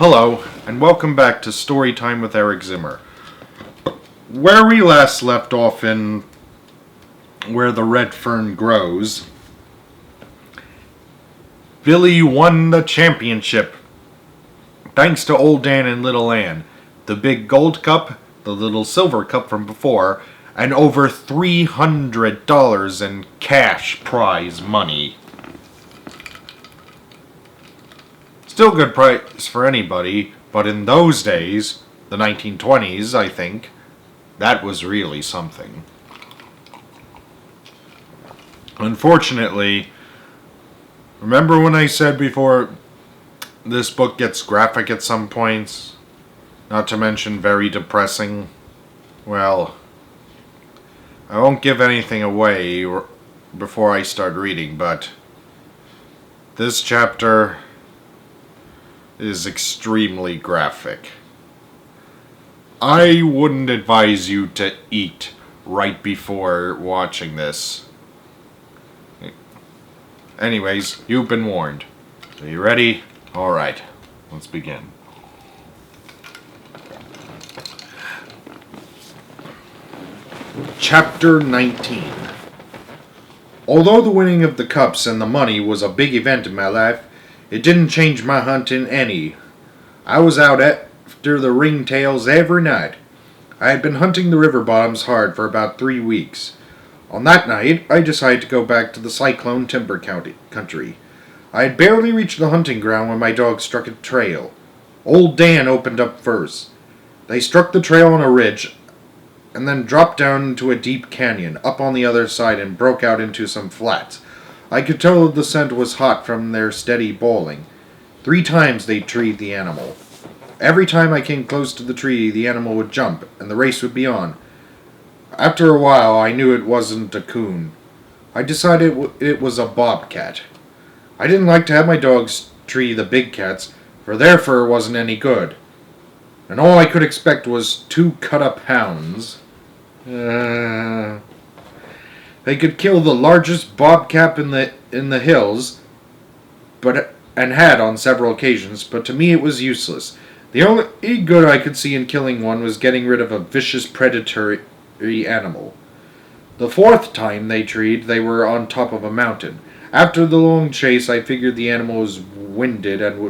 Hello, and welcome back to Storytime with Eric Zimmer. Where we last left off in Where the Red Fern Grows, Billy won the championship. Thanks to Old Dan and Little Ann. The big gold cup, the little silver cup from before, and over $300 in cash prize money. Still good price for anybody, but in those days, the 1920s, I think, that was really something. Unfortunately, remember when I said before this book gets graphic at some points? Not to mention very depressing? Well, I won't give anything away before I start reading, but this chapter is extremely graphic. I wouldn't advise you to eat right before watching this. Anyways, you've been warned. Are you ready? Alright, let's begin. Chapter 19. Although the winning of the cups and the money was a big event in my life, it didn't change my hunting any. I was out after the ringtails every night. I had been hunting the river bottoms hard for about 3 weeks. On that night, I decided to go back to the Cyclone Timber country. I had barely reached the hunting ground when my dog struck a trail. Old Dan opened up first. They struck the trail on a ridge and then dropped down into a deep canyon up on the other side and broke out into some flats. I could tell that the scent was hot from their steady bawling. 3 times they treed the animal. Every time I came close to the tree, the animal would jump, and the race would be on. After a while, I knew it wasn't a coon. I decided it was a bobcat. I didn't like to have my dogs tree the big cats, for their fur wasn't any good. And all I could expect was 2 cut-up hounds. They could kill the largest bobcat in the hills, and had on several occasions, but to me it was useless. The only good I could see in killing one was getting rid of a vicious predatory animal. The 4th time they treed, they were on top of a mountain. After the long chase, I figured the animal was winded and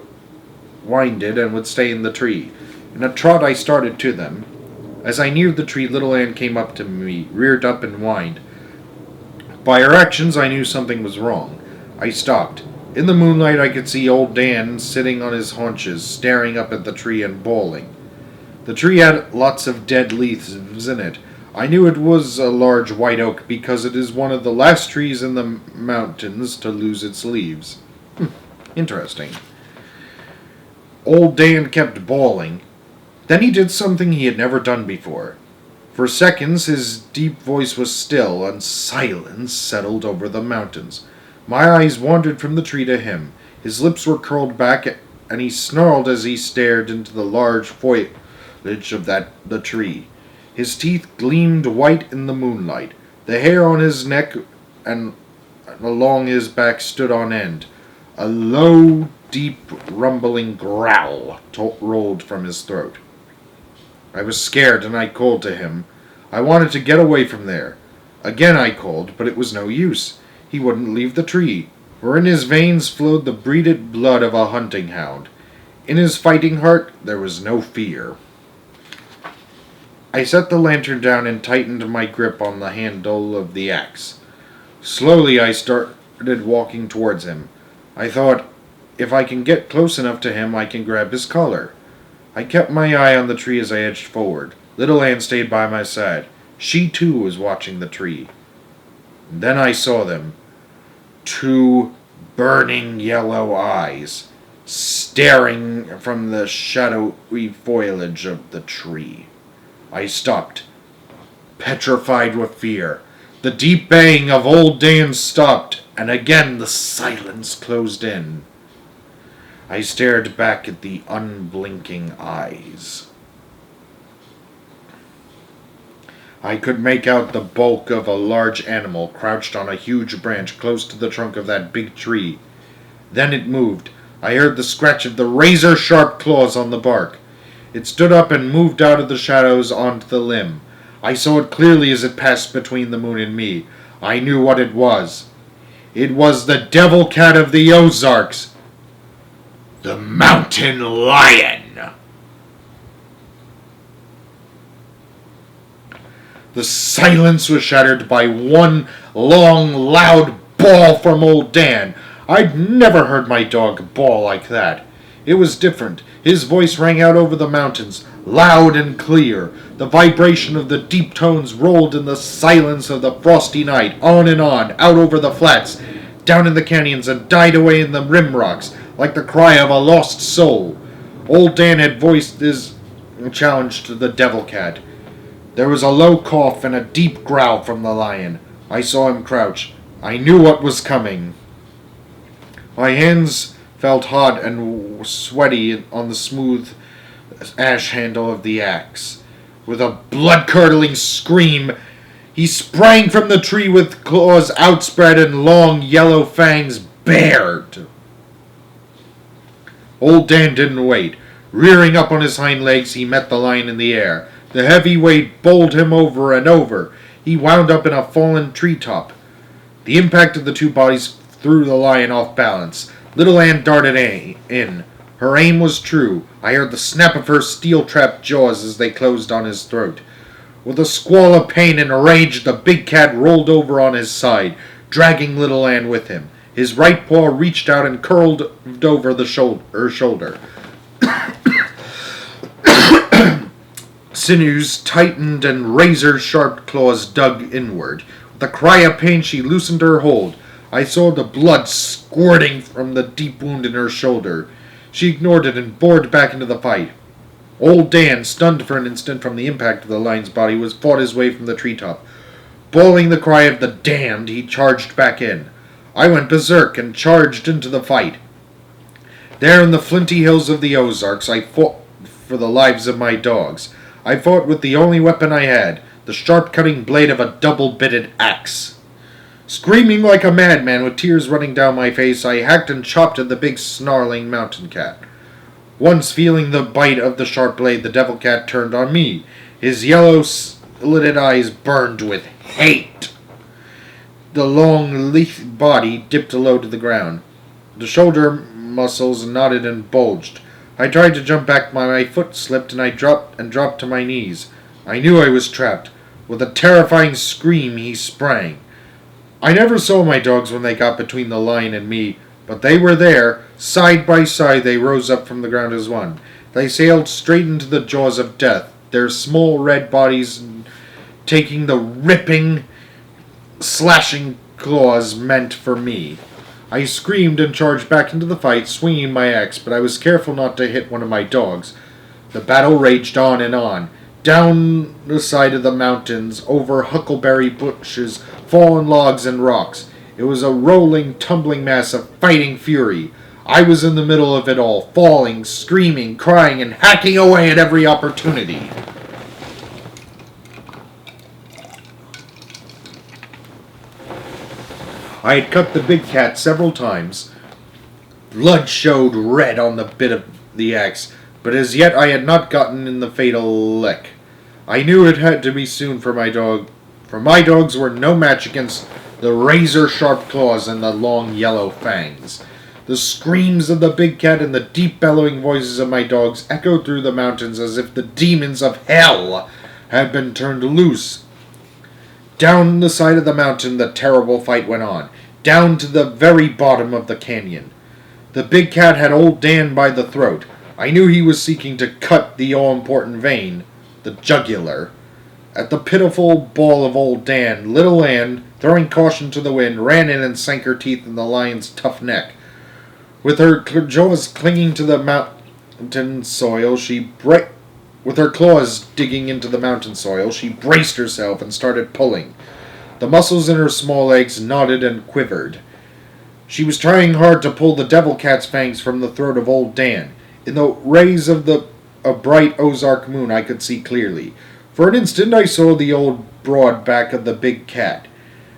would stay in the tree. In a trot, I started to them. As I neared the tree, Little Ann came up to me, reared up and whined. By her actions, I knew something was wrong. I stopped. In the moonlight, I could see Old Dan sitting on his haunches, staring up at the tree and bawling. The tree had lots of dead leaves in it. I knew it was a large white oak because it is one of the last trees in the mountains to lose its leaves. Interesting. Old Dan kept bawling. Then he did something he had never done before. For seconds his deep voice was still, and silence settled over the mountains. My eyes wandered from the tree to him. His lips were curled back, and he snarled as he stared into the large foliage of the tree. His teeth gleamed white in the moonlight. The hair on his neck and along his back stood on end. A low, deep, rumbling growl rolled from his throat. I was scared, and I called to him. I wanted to get away from there. Again I called, but it was no use. He wouldn't leave the tree, for in his veins flowed the breeded blood of a hunting hound. In his fighting heart there was no fear. I set the lantern down and tightened my grip on the handle of the axe. Slowly I started walking towards him. I thought, if I can get close enough to him, I can grab his collar. I kept my eye on the tree as I edged forward. Little Ann stayed by my side. She, too, was watching the tree. Then I saw them. 2 burning yellow eyes, staring from the shadowy foliage of the tree. I stopped, petrified with fear. The deep baying of Old Dan stopped, and again the silence closed in. I stared back at the unblinking eyes. I could make out the bulk of a large animal crouched on a huge branch close to the trunk of that big tree. Then it moved. I heard the scratch of the razor-sharp claws on the bark. It stood up and moved out of the shadows onto the limb. I saw it clearly as it passed between the moon and me. I knew what it was. It was the devil cat of the Ozarks. The mountain lion. The silence was shattered by one long, loud bawl from old Dan. I'd never heard my dog bawl like that. It was different. His voice rang out over the mountains, loud and clear. The vibration of the deep tones rolled in the silence of the frosty night, on and on, out over the flats, down in the canyons, and died away in the rim rocks, like the cry of a lost soul. Old Dan had voiced his challenge to the devil cat. There was a low cough and a deep growl from the lion. I saw him crouch. I knew what was coming. My hands felt hot and sweaty on the smooth ash handle of the axe. With a blood-curdling scream, he sprang from the tree with claws outspread and long yellow fangs bared. Old Dan didn't wait. Rearing up on his hind legs, he met the lion in the air. The heavy weight bowled him over and over. He wound up in a fallen treetop. The impact of the two bodies threw the lion off balance. Little Ann darted in. Her aim was true. I heard the snap of her steel-trapped jaws as they closed on his throat. With a squall of pain and rage, the big cat rolled over on his side, dragging Little Ann with him. His right paw reached out and curled over her shoulder. Sinews tightened and razor-sharp claws dug inward. With a cry of pain, she loosened her hold. I saw the blood squirting from the deep wound in her shoulder. She ignored it and bored back into the fight. Old Dan, stunned for an instant from the impact of the lion's body, fought his way from the treetop. Bawling the cry of the damned, he charged back in. I went berserk and charged into the fight. There in the flinty hills of the Ozarks, I fought for the lives of my dogs. I fought with the only weapon I had, the sharp-cutting blade of a double-bitted axe. Screaming like a madman with tears running down my face, I hacked and chopped at the big snarling mountain cat. Once feeling the bite of the sharp blade, the devil cat turned on me. His yellow slitted eyes burned with hate. The long, lithe body dipped low to the ground. The shoulder muscles knotted and bulged. I tried to jump back, but my foot slipped, and I dropped to my knees. I knew I was trapped. With a terrifying scream, he sprang. I never saw my dogs when they got between the lion and me, but they were there. Side by side, they rose up from the ground as one. They sailed straight into the jaws of death, their small red bodies taking the ripping, slashing claws meant for me. I screamed and charged back into the fight, swinging my axe, but I was careful not to hit one of my dogs. The battle raged on and on. Down the side of the mountains, over huckleberry bushes, fallen logs, and rocks. It was a rolling, tumbling mass of fighting fury. I was in the middle of it all, falling, screaming, crying, and hacking away at every opportunity. I had cut the big cat several times. Blood showed red on the bit of the axe, but as yet I had not gotten in the fatal lick. I knew it had to be soon for my dogs were no match against the razor-sharp claws and the long yellow fangs. The screams of the big cat and the deep bellowing voices of my dogs echoed through the mountains as if the demons of hell had been turned loose. Down the side of the mountain, the terrible fight went on, down to the very bottom of the canyon. The big cat had old Dan by the throat. I knew he was seeking to cut the all-important vein, the jugular. At the pitiful bawl of old Dan, Little Ann, throwing caution to the wind, ran in and sank her teeth in the lion's tough neck. With her jaws clinging to the mountain soil, with her claws digging into the mountain soil, she braced herself and started pulling. The muscles in her small legs knotted and quivered. She was trying hard to pull the devil cat's fangs from the throat of old Dan. In the rays of a bright Ozark moon, I could see clearly. For an instant, I saw the old broad back of the big cat.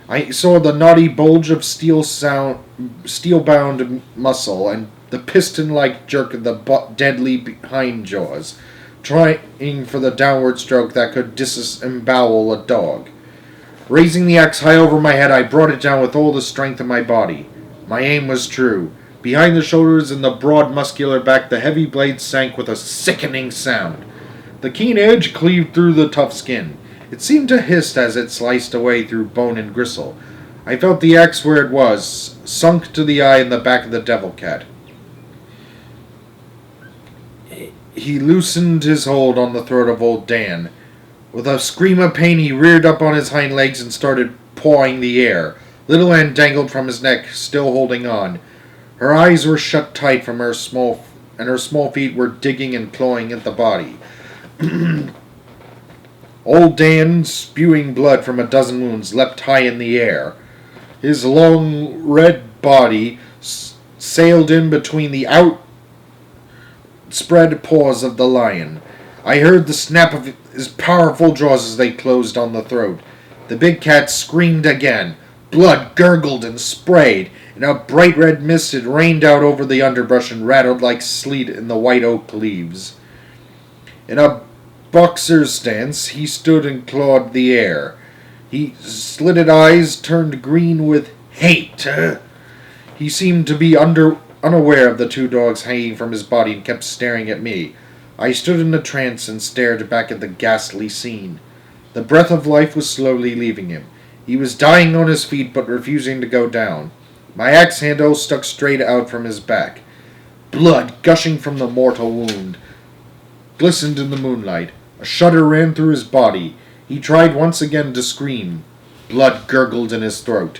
I saw the knotty bulge of steel-bound muscle and the piston-like jerk of the deadly hind jaws, trying for the downward stroke that could disembowel a dog. Raising the axe high over my head, I brought it down with all the strength of my body. My aim was true. Behind the shoulders and the broad muscular back, the heavy blade sank with a sickening sound. The keen edge cleaved through the tough skin. It seemed to hiss as it sliced away through bone and gristle. I felt the axe where it was, sunk to the eye in the back of the devil cat. He loosened his hold on the throat of old Dan. With a scream of pain, he reared up on his hind legs and started pawing the air. Little Ann dangled from his neck, still holding on. Her eyes were shut tight and her small feet were digging and clawing at the body. Old Dan, spewing blood from a dozen wounds, leapt high in the air. His long, red body sailed in between the outspread paws of the lion. I heard the snap of his powerful jaws as they closed on the throat. The big cat screamed again. Blood gurgled and sprayed. In a bright red mist it rained out over the underbrush and rattled like sleet in the white oak leaves. In a boxer's stance, he stood and clawed the air. His slitted eyes turned green with hate. He seemed to be unaware of the two dogs hanging from his body and kept staring at me. I stood in a trance and stared back at the ghastly scene. The breath of life was slowly leaving him. He was dying on his feet but refusing to go down. My axe handle stuck straight out from his back. Blood, gushing from the mortal wound, glistened in the moonlight. A shudder ran through his body. He tried once again to scream. Blood gurgled in his throat.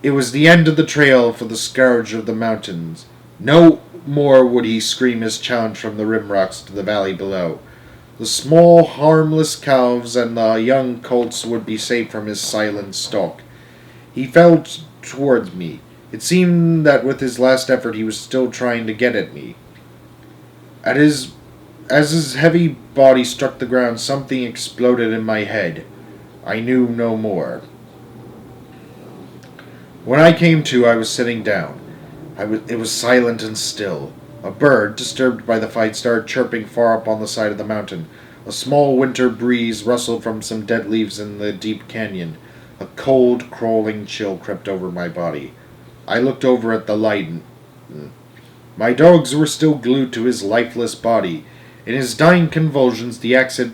It was the end of the trail for the scourge of the mountains. No more would he scream his challenge from the rim rocks to the valley below. The small, harmless calves and the young colts would be safe from his silent stalk. He fell towards me. It seemed that with his last effort he was still trying to get at me. As his heavy body struck the ground, something exploded in my head. I knew no more. When I came to, I was sitting down. It was silent and still. A bird, disturbed by the fight, started chirping far up on the side of the mountain. A small winter breeze rustled from some dead leaves in the deep canyon. A cold, crawling chill crept over my body. I looked over at the light. My dogs were still glued to his lifeless body. In his dying convulsions, the axe had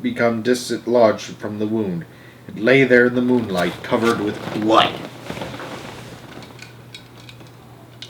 become dislodged from the wound. It lay there in the moonlight, covered with blood.